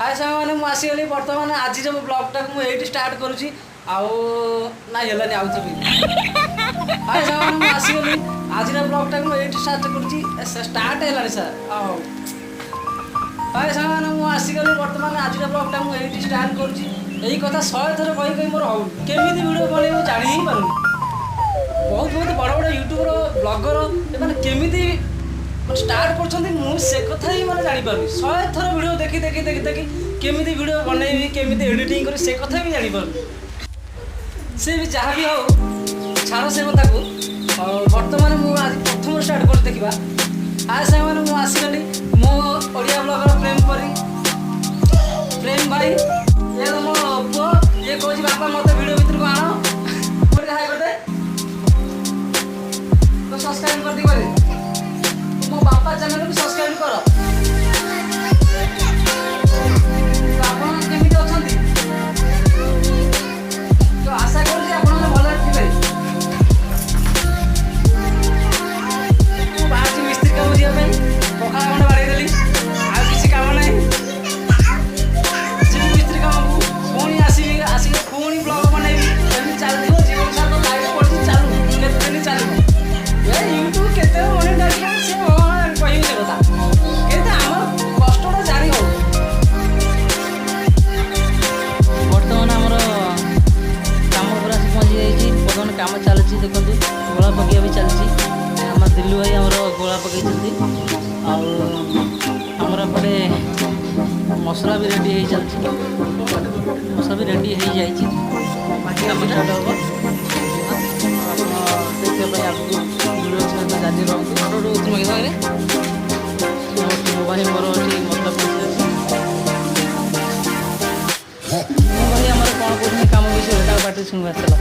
हाय सामने मुझे आसीगली बर्तमान आज जो ब्लॉगटा मुझे स्टार्ट करुँची ना हेलानी आउ हाय सामने मुझे आसीगली आज ब्लॉगटा मुझे स्टार्ट करुँची स्टार्ट है सर हाय सामने मुझे आसीगली बर्तमान आज ब्लॉगटा मुझे स्टार्ट करुँची यही कथा 100 थर कही कही मोर हो केमी वीडियो बनई जानी ही पार बहुत बहुत बड़ बड़ यूट्यूबर ब्लॉगर मैंने केमी स्टार्ट कर से कथा ही मैंने जापर 100 थर वीडियो देखी देखी देखी देखी केमी वीडियो बनईबी केमी एडिटिंग कर से कथा भी जापर से भी जहाँ भी हो छाड़ से कथा को बर्तमान मुझे आज प्रथम स्टार्ट कर देखा आज से मुझे आसगली मो ओडिया ब्लॉगर प्रेम भाई ये तो मो पुओ ये कौन बापा मत वीडियो भीतर को आण गोटे तो सब्सक्राइब कर दी मो बापा चैनल को सब्सक्राइब कर तो आप केमी अच्छा तो आशा करुँच आप भल थे बाहर मिस्त्री काम जावाई पखा खंड बाड़ेदेली आ किसी काम ना मिस्त्री काम को पुणी आसिक पुणी ब्लॉग बनईबी चलती जीवन सारा लाइफ पड़ी चलू केते चलू यूट्यूब केते मनिटाइज से भगवान कह से कथा केते आम कष्टा जानी हो बर्तमान आमर काम पूरा पहुँची जाइए बर्तमान काम चलती देखो गोला पकड़ा भी चलती आम दिल्लू भाई आमर गोला पकई आमर एपटे मसला भी रेडी हो चलती मसला भी रेडी हो जाइए बाकी काम स्टार्ट हम देखिए आपको वीडियो सहित जारी रहूँ तुम सागे भाई मोर मतलब भाई आम कौन कौन काम विषय बाटे शुणवा चल